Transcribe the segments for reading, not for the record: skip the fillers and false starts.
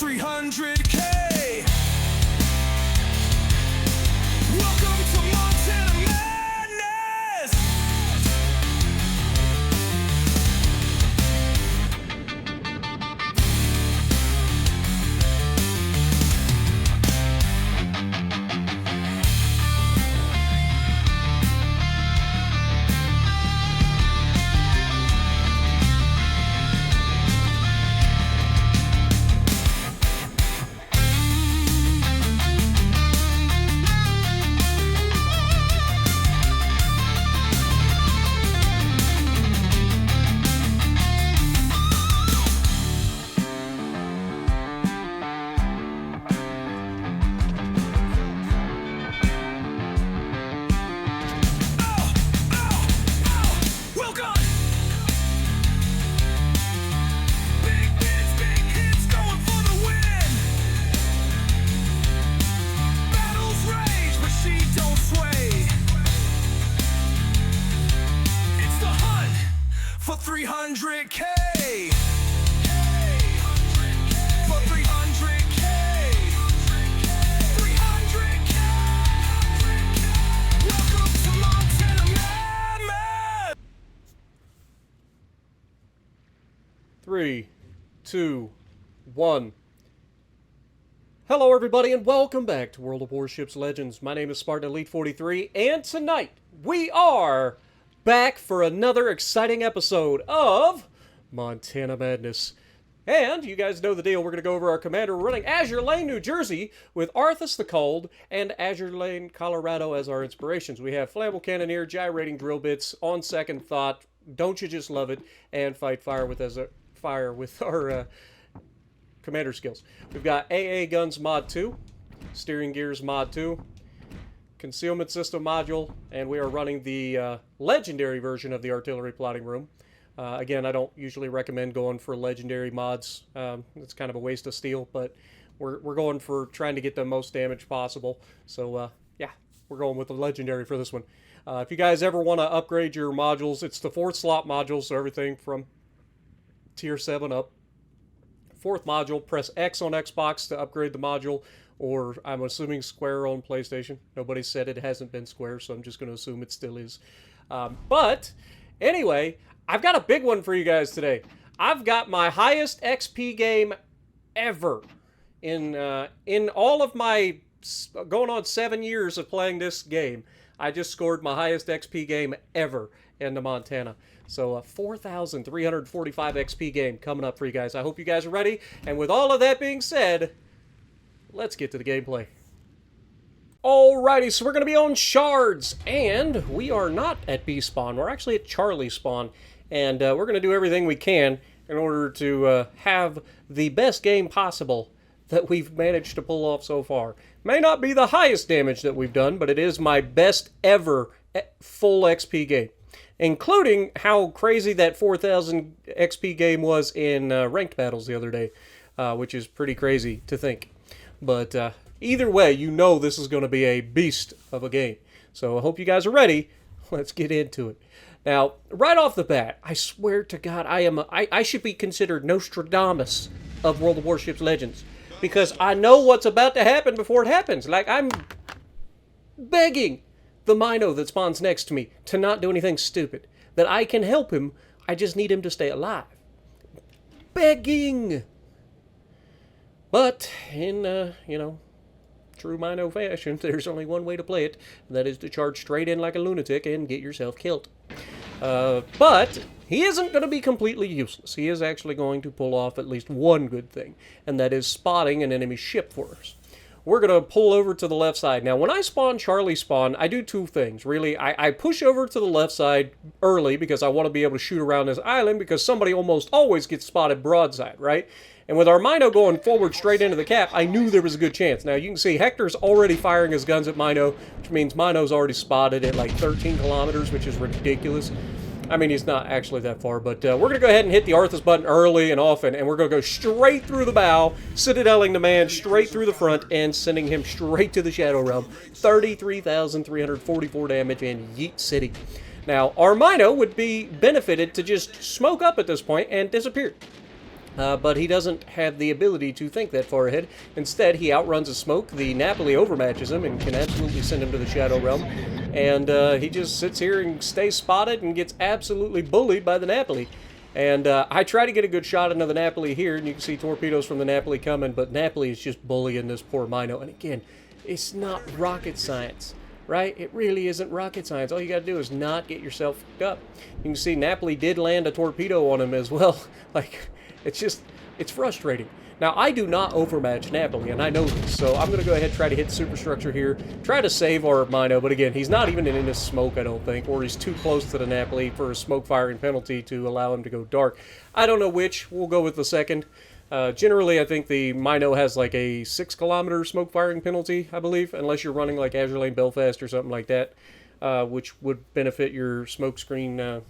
300K. Welcome to Montana Madness. For 300K. For 300K. 300K. Welcome to Montana Madness. 3, 2, 1. Hello everybody and welcome back to World of Warships Legends. My name is Spartan Elite 43 and tonight we are back for another exciting episode of Montana Madness. And you guys know the deal. We're going to go over our commander. We're running Azure Lane, New Jersey with Arthas the Cold and Azure Lane, Colorado as our inspirations. We have Flammable Cannoneer, Gyrating Drill Bits, On Second Thought, Don't You Just Love It, and Fight Fire with our commander skills. We've got AA Guns Mod 2, Steering Gears Mod 2, Concealment System Module, and we are running the legendary version of the Artillery Plotting Room. Again, I don't usually recommend going for legendary mods. It's kind of a waste of steel, but we're going for trying to get the most damage possible. So, yeah, we're going with the legendary for this one. If you guys ever want to upgrade your modules, it's the 4th slot modules, so everything from Tier 7 up. 4th module, press X on Xbox to upgrade the module, or I'm assuming square on PlayStation. Nobody said it hasn't been square, so I'm just going to assume it still is. But anyway, I've got a big one for you guys today. I've got my highest XP game ever in all of my going on 7 years of playing this game. I just scored my highest XP game ever in the Montana. So a 4,345 XP game coming up for you guys. I hope you guys are ready. And with all of that being said, let's get to the gameplay. Alrighty, so we're going to be on Shards. And we are not at B spawn. We're actually at Charlie spawn. And we're going to do everything we can in order to have the best game possible that we've managed to pull off so far. May not be the highest damage that we've done, but it is my best ever full XP game. Including how crazy that 4,000 XP game was in ranked battles the other day, which is pretty crazy to think. But either way, you know this is going to be a beast of a game. So I hope you guys are ready. Let's get into it. Now, right off the bat, I swear to God, I should be considered Nostradamus of World of Warships Legends. Because I know what's about to happen before it happens. Like, I'm begging the Mino that spawns next to me to not do anything stupid. That I can help him, I just need him to stay alive. Begging! But, in, true Mino fashion, there's only one way to play it, and that is to charge straight in like a lunatic and get yourself killed. But he isn't going to be completely useless. He is actually going to pull off at least one good thing, and that is spotting an enemy ship for us. We're going to pull over to the left side. Now, when I spawn Charlie spawn, I do two things, really. I push over to the left side early because I want to be able to shoot around this island because somebody almost always gets spotted broadside, right? And with our Mino going forward straight into the cap, I knew there was a good chance. Now, you can see Hector's already firing his guns at Mino, which means Mino's already spotted at like 13 kilometers, which is ridiculous. I mean, he's not actually that far, but we're going to go ahead and hit the Arthas button early and often, and we're going to go straight through the bow, citadeling the man straight through the front, and sending him straight to the Shadow Realm. 33,344 damage in Yeet City. Now, our Mino would be benefited to just smoke up at this point and disappear. But he doesn't have the ability to think that far ahead. Instead, he outruns a smoke. The Napoli overmatches him and can absolutely send him to the Shadow Realm. And he just sits here and stays spotted and gets absolutely bullied by the Napoli. And I try to get a good shot into the Napoli here, and you can see torpedoes from the Napoli coming, but Napoli is just bullying this poor Mino. And again, it's not rocket science, right? It really isn't rocket science. All you got to do is not get yourself fucked up. You can see Napoli did land a torpedo on him as well. Like, it's frustrating. Now, I do not overmatch Napoli, and I know this, so I'm going to go ahead and try to hit the superstructure here, try to save our Mino, but again, he's not even in this smoke, I don't think, or he's too close to the Napoli for a smoke firing penalty to allow him to go dark. I don't know which. We'll go with the second. Generally, I think the Mino has like a 6-kilometer smoke firing penalty, I believe, unless you're running like Azure Lane Belfast or something like that, which would benefit your smoke screen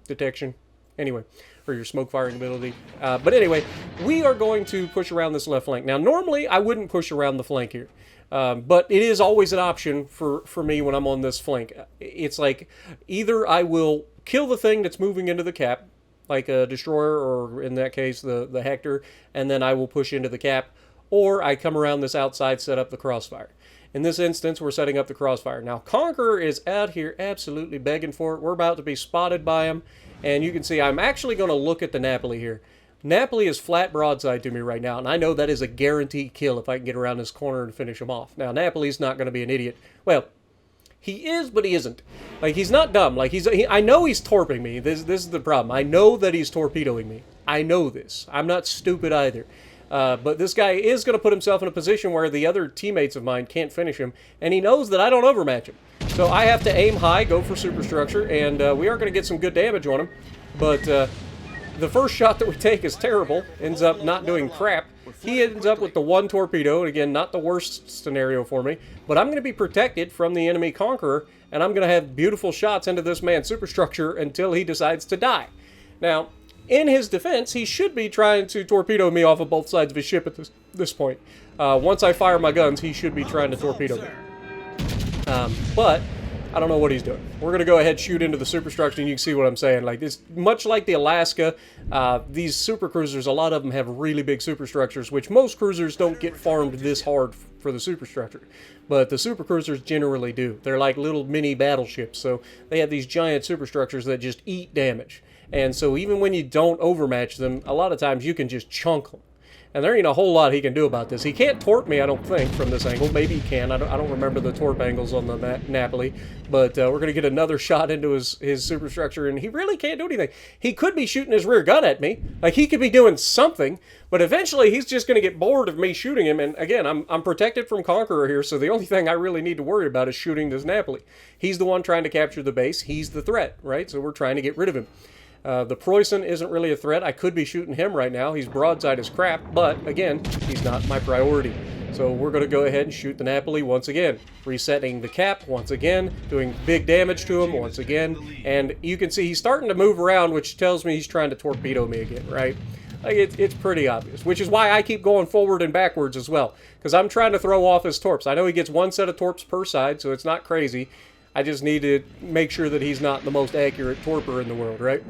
detection. Anyway, or your smoke firing ability. But anyway, we are going to push around this left flank. Now, normally I wouldn't push around the flank here, but it is always an option for me when I'm on this flank. It's like either I will kill the thing that's moving into the cap, like a destroyer, or in that case, the Hector, and then I will push into the cap, or I come around this outside, set up the crossfire. In this instance, we're setting up the crossfire. Now, Conqueror is out here absolutely begging for it. We're about to be spotted by him. And you can see I'm actually going to look at the Napoli here. Napoli is flat broadside to me right now, and I know that is a guaranteed kill if I can get around this corner and finish him off. Now, Napoli's not going to be an idiot. Well, he is, but he isn't. Like, he's not dumb. Like, I know he's torping me. This is the problem. I know that he's torpedoing me. I know this. I'm not stupid either. But this guy is going to put himself in a position where the other teammates of mine can't finish him, and he knows that I don't overmatch him. So I have to aim high, go for superstructure, and we are going to get some good damage on him. But the first shot that we take is terrible, ends up not doing crap. He ends up with the 1 torpedo, and again, not the worst scenario for me, but I'm going to be protected from the enemy Conqueror, and I'm going to have beautiful shots into this man's superstructure until he decides to die. Now, in his defense, he should be trying to torpedo me off of both sides of his ship at this point. Once I fire my guns, he should be trying to torpedo me. But I don't know what he's doing. We're going to go ahead and shoot into the superstructure, and you can see what I'm saying. Like, it's much like the Alaska, these super cruisers, a lot of them have really big superstructures, which most cruisers don't get farmed this hard for the superstructure. But the super cruisers generally do. They're like little mini battleships, so they have these giant superstructures that just eat damage. And so even when you don't overmatch them, a lot of times you can just chunk them. And there ain't a whole lot he can do about this. He can't torp me, I don't think, from this angle. Maybe he can. I don't remember the torp angles on the Napoli. But we're going to get another shot into his superstructure, and he really can't do anything. He could be shooting his rear gun at me. Like, he could be doing something. But eventually, he's just going to get bored of me shooting him. And again, I'm protected from Conqueror here, so the only thing I really need to worry about is shooting this Napoli. He's the one trying to capture the base. He's the threat, right? So we're trying to get rid of him. The Preußen isn't really a threat. I could be shooting him right now. He's broadside as crap, but again, he's not my priority. So we're going to go ahead and shoot the Napoli once again. Resetting the cap once again, doing big damage to him once again. And you can see he's starting to move around, which tells me he's trying to torpedo me again, right? Like, it's pretty obvious, which is why I keep going forward and backwards as well, because I'm trying to throw off his torps. I know he gets 1 set of torps per side, so it's not crazy. I just need to make sure that he's not the most accurate torper in the world, right?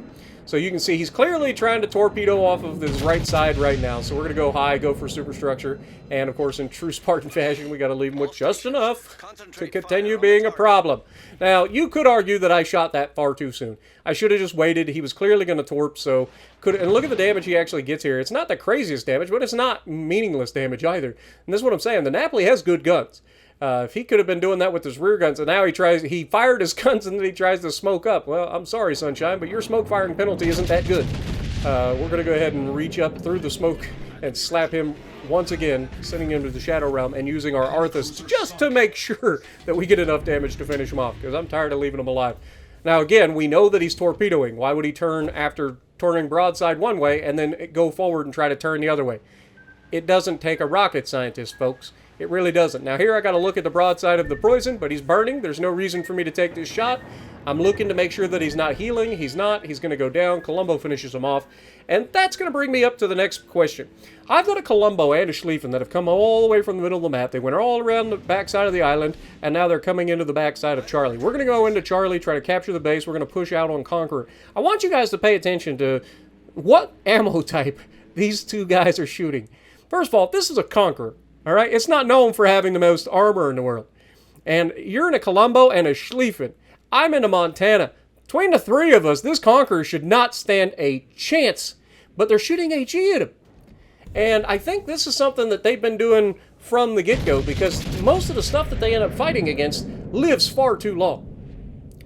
So you can see he's clearly trying to torpedo off of his right side right now. So we're going to go high, go for superstructure. And, of course, in true Spartan fashion, we got to leave him with just enough to continue being a problem. Now, you could argue that I shot that far too soon. I should have just waited. He was clearly going to torp, so... And look at the damage he actually gets here. It's not the craziest damage, but it's not meaningless damage either. And this is what I'm saying. The Napoli has good guns. If he could have been doing that with his rear guns, and now he fired his guns and then he tries to smoke up. Well, I'm sorry, Sunshine, but your smoke firing penalty isn't that good. We're going to go ahead and reach up through the smoke and slap him once again, sending him to the Shadow Realm and using our Arthas just to make sure that we get enough damage to finish him off, because I'm tired of leaving him alive. Now, again, we know that he's torpedoing. Why would he turn after turning broadside one way and then go forward and try to turn the other way? It doesn't take a rocket scientist, folks. It really doesn't. Now here I got to look at the broadside of the Preußen, but he's burning. There's no reason for me to take this shot. I'm looking to make sure that he's not healing. He's not. He's going to go down. Colombo finishes him off. And that's going to bring me up to the next question. I've got a Colombo and a Schlieffen that have come all the way from the middle of the map. They went all around the backside of the island, and now they're coming into the backside of Charlie. We're going to go into Charlie, try to capture the base. We're going to push out on Conqueror. I want you guys to pay attention to what ammo type these two guys are shooting. First of all, this is a Conqueror, all right? It's not known for having the most armor in the world. And you're in a Colombo and a Schlieffen. I'm in a Montana. Between the three of us, this Conqueror should not stand a chance. But they're shooting HE at him. And I think this is something that they've been doing from the get-go, because most of the stuff that they end up fighting against lives far too long.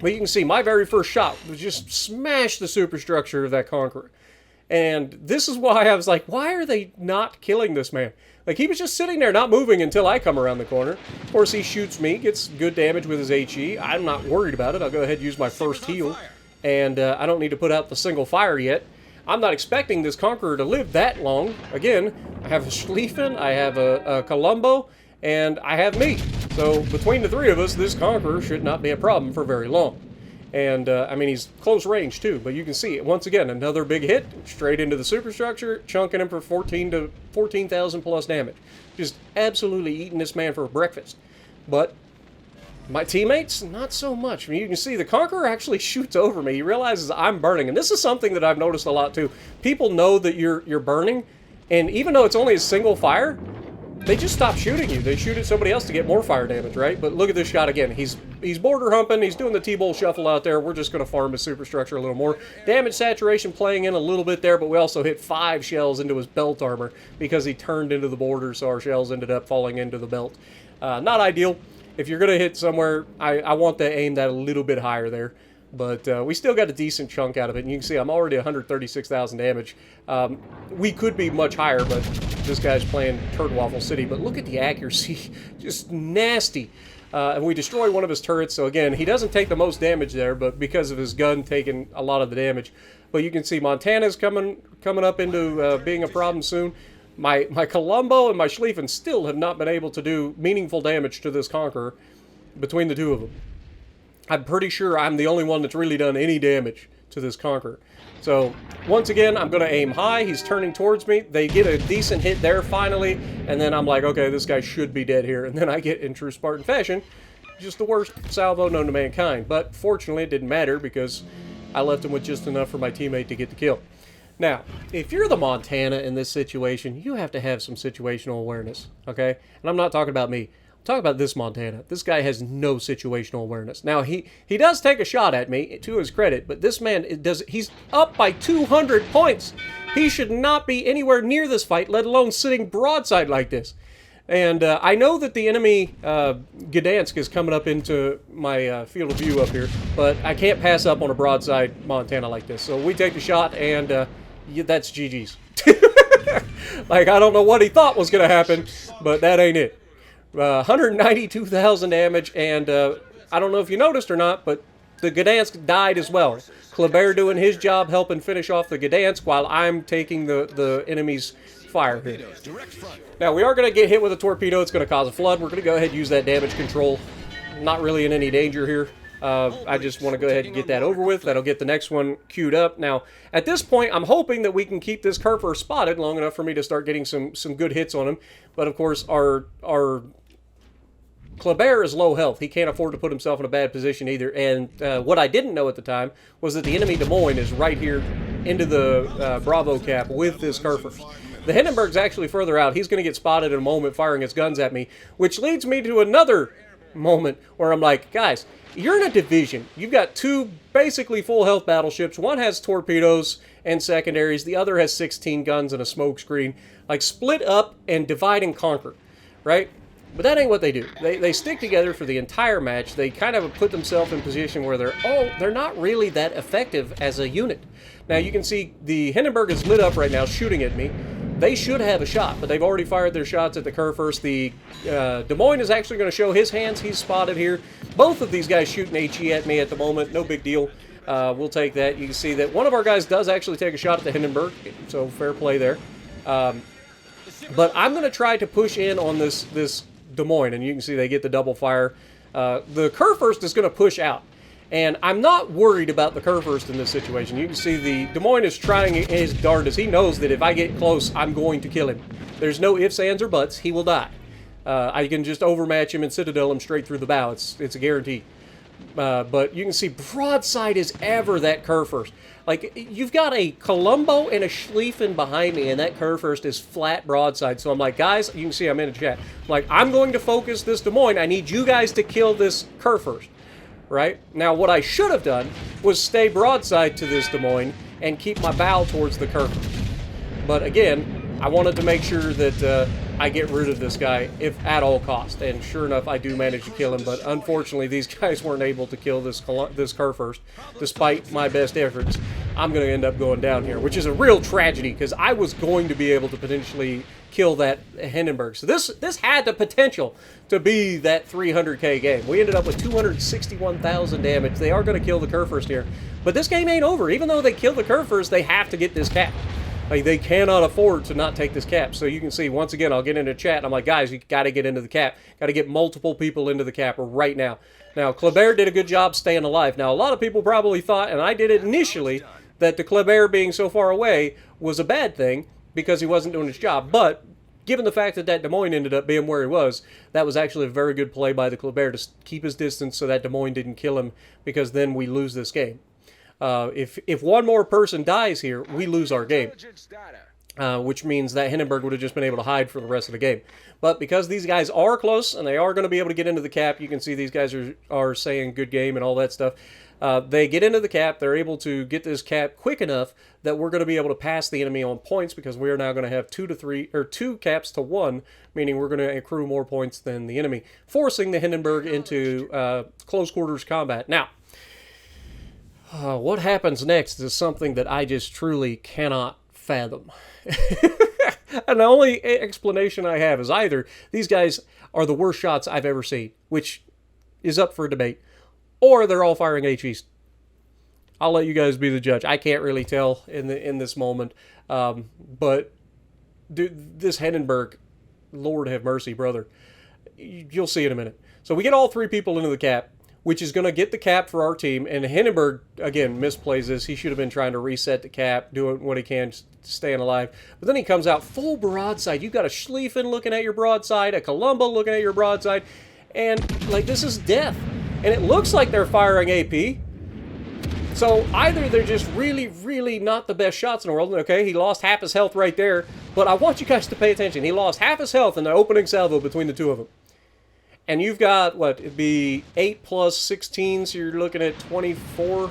But you can see my very first shot was just smash the superstructure of that Conqueror. And this is why I was like, why are they not killing this man? Like, he was just sitting there not moving until I come around the corner. Of course, he shoots me, gets good damage with his HE. I'm not worried about it. I'll go ahead and use my first heal. And I don't need to put out the single fire yet. I'm not expecting this Conqueror to live that long. Again, I have a Schlieffen, I have a Colombo, and I have me. So between the three of us, this Conqueror should not be a problem for very long. And, I mean, he's close range, too. But you can see it. Once again, another big hit. Straight into the superstructure. Chunking him for 14,000 plus damage. Just absolutely eating this man for breakfast. But my teammates, not so much. I mean, you can see the Conqueror actually shoots over me. He realizes I'm burning. And this is something that I've noticed a lot, too. People know that you're burning. And even though it's only a single fire, they just stop shooting you. They shoot at somebody else to get more fire damage, right? But look at this shot again. He's border humping. He's doing the T-Bowl shuffle out there. We're just going to farm his superstructure a little more. Damage saturation playing in a little bit there, but we also hit 5 shells into his belt armor because he turned into the border, so our shells ended up falling into the belt. Not ideal. If you're going to hit somewhere, I want to aim that a little bit higher there. But we still got a decent chunk out of it. And you can see I'm already 136,000 damage. We could be much higher, but this guy's playing Turd Waffle City. But look at the accuracy. Just nasty. And we destroy one of his turrets. So again, he doesn't take the most damage there, but because of his gun taking a lot of the damage. But you can see Montana's coming up into being a problem soon. My Colombo and my Schlieffen still have not been able to do meaningful damage to this Conqueror between the two of them. I'm pretty sure I'm the only one that's really done any damage to this Conqueror. So, once again, I'm going to aim high. He's turning towards me. They get a decent hit there, finally. And then I'm like, okay, this guy should be dead here. And then I get, in true Spartan fashion, just the worst salvo known to mankind. But, fortunately, it didn't matter because I left him with just enough for my teammate to get the kill. Now, if you're the Montana in this situation, you have to have some situational awareness, okay? And I'm not talking about me. Talk about this Montana. This guy has no situational awareness. Now, he does take a shot at me, to his credit, but this man, he's up by 200 points. He should not be anywhere near this fight, let alone sitting broadside like this. And I know that the enemy, Gdansk, is coming up into my field of view up here, but I can't pass up on a broadside Montana like this. So we take the shot, and that's GG's. Like, I don't know what he thought was going to happen, but that ain't it. 192,000 damage, and I don't know if you noticed or not, but the Gdansk died as well. Kleber doing his job helping finish off the Gdansk while I'm taking the enemy's fire here. Now, we are going to get hit with a torpedo. It's going to cause a flood. We're going to go ahead and use that damage control. Not really in any danger here. I just want to go ahead and get that over with. That'll get the next one queued up. Now, at this point, I'm hoping that we can keep this Kerfer spotted long enough for me to start getting some good hits on him. But, of course, our Kleber is low health. He can't afford to put himself in a bad position either. And what I didn't know at the time was that the enemy Des Moines is right here into the Bravo cap with this Kerfer. The Hindenburg's actually further out. He's going to get spotted in a moment firing his guns at me, which leads me to another moment where I'm like, guys, you're in a division. You've got 2 basically full health battleships. One has torpedoes and secondaries. The other has 16 guns and a smoke screen. Like, split up and divide and conquer, right? But that ain't what they do. They stick together for the entire match. They kind of put themselves in position where they're not really that effective as a unit. Now, you can see the Hindenburg is lit up right now shooting at me. They should have a shot, but they've already fired their shots at the Kerfers. The Des Moines is actually going to show his hands. He's spotted here. Both of these guys shooting HE at me at the moment. No big deal. We'll take that. You can see that one of our guys does actually take a shot at the Hindenburg, so fair play there. But I'm going to try to push in on this Des Moines, and you can see they get the double fire. The Kerfers is going to push out. And I'm not worried about the Kerfurst in this situation. You can see the Des Moines is trying his darndest. He knows that if I get close, I'm going to kill him. There's no ifs, ands, or buts. He will die. I can just overmatch him and Citadel him straight through the bow. It's a guarantee. But you can see broadside is ever that Kurfürst. Like, you've got a Columbo and a Schlieffen behind me, and that Kurfürst is flat broadside. So I'm like, guys, you can see I'm in the chat. I'm like, I'm going to focus this Des Moines. I need you guys to kill this Kurfürst. Right? Now, what I should have done was stay broadside to this Des Moines and keep my bow towards the Kurfürst. But again, I wanted to make sure that I get rid of this guy if at all cost. And sure enough, I do manage to kill him. But unfortunately, these guys weren't able to kill this Kurfürst, despite my best efforts. I'm going to end up going down here, which is a real tragedy because I was going to be able to potentially kill that Hindenburg. So this had the potential to be that 300k game. We ended up with 261,000 damage. They are going to kill the Kurfürst here. But this game ain't over. Even though they kill the Kurfürst, they have to get this cap. Like, they cannot afford to not take this cap. So you can see, once again, I'll get into chat. And I'm like, guys, you got to get into the cap. Got to get multiple people into the cap right now. Now, Kleber did a good job staying alive. Now, a lot of people probably thought, and I did it initially, that the Kleber being so far away was a bad thing because he wasn't doing his job. But given the fact that Des Moines ended up being where he was, that was actually a very good play by the Kleber to keep his distance so that Des Moines didn't kill him, because then we lose this game. If one more person dies here, we lose our game. Which means that Hindenburg would have just been able to hide for the rest of the game. But because these guys are close and they are going to be able to get into the cap, you can see these guys are saying good game and all that stuff. They get into the cap. They're able to get this cap quick enough that we're going to be able to pass the enemy on points, because we are now going to have 2 caps to 1, meaning we're going to accrue more points than the enemy, forcing the Hindenburg into close quarters combat. Now, what happens next is something that I just truly cannot fathom. And the only explanation I have is either these guys are the worst shots I've ever seen, which is up for debate, or they're all firing HEs. I'll let you guys be the judge. I can't really tell in this moment. But dude, this Hindenburg, Lord have mercy, brother. You'll see in a minute. So we get all 3 people into the cap, which is going to get the cap for our team. And Hindenburg, again, misplays this. He should have been trying to reset the cap, doing what he can, staying alive. But then he comes out full broadside. You've got a Schlieffen looking at your broadside, a Columbo looking at your broadside. And, like, this is death. And it looks like they're firing AP. So either they're just really, really not the best shots in the world. Okay, he lost half his health right there. But I want you guys to pay attention. He lost half his health in the opening salvo between the 2 of them. And you've got, what, it'd be 8 plus 16, so you're looking at 24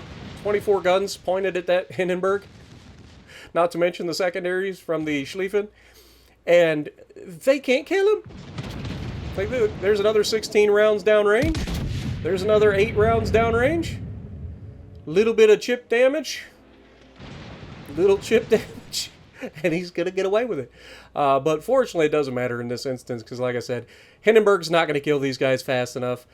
guns pointed at that Hindenburg. Not to mention the secondaries from the Schlieffen. And they can't kill him. Like, there's another 16 rounds downrange. There's another 8 rounds downrange. Little bit of chip damage. Little chip damage. And he's going to get away with it. But fortunately, it doesn't matter in this instance, because like I said, Hindenburg's not going to kill these guys fast enough.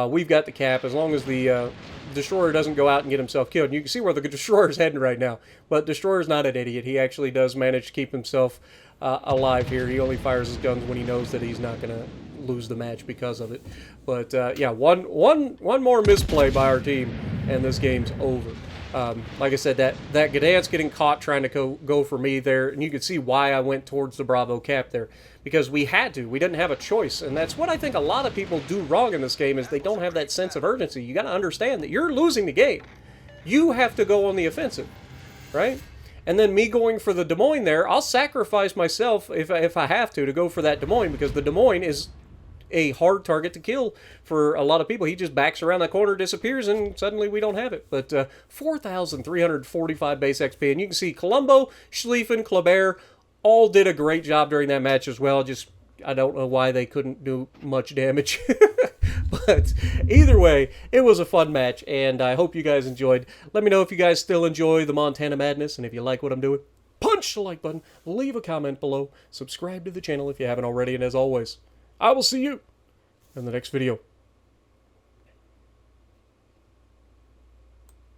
We've got the cap, as long as the Destroyer doesn't go out and get himself killed. And you can see where the Destroyer's heading right now. But Destroyer's not an idiot. He actually does manage to keep himself alive here. He only fires his guns when he knows that he's not going to lose the match because of it. But yeah, one more misplay by our team, and this game's over. Like I said, that Gdansk getting caught trying to go for me there, and you can see why I went towards the Bravo cap there, because we had to. We didn't have a choice, and that's what I think a lot of people do wrong in this game, is they don't have that sense of urgency. You got to understand that you're losing the game. You have to go on the offensive, right? And then me going for the Des Moines there, I'll sacrifice myself if I have to go for that Des Moines, because the Des Moines is a hard target to kill for a lot of people. He just backs around that corner, disappears, and suddenly we don't have it. But 4,345 base XP. And you can see Columbo, Schlieffen, Kleber all did a great job during that match as well. Just, I don't know why they couldn't do much damage. But either way, it was a fun match, and I hope you guys enjoyed. Let me know if you guys still enjoy the Montana Madness, and if you like what I'm doing, punch the like button, leave a comment below, subscribe to the channel if you haven't already, and as always, I will see you in the next video.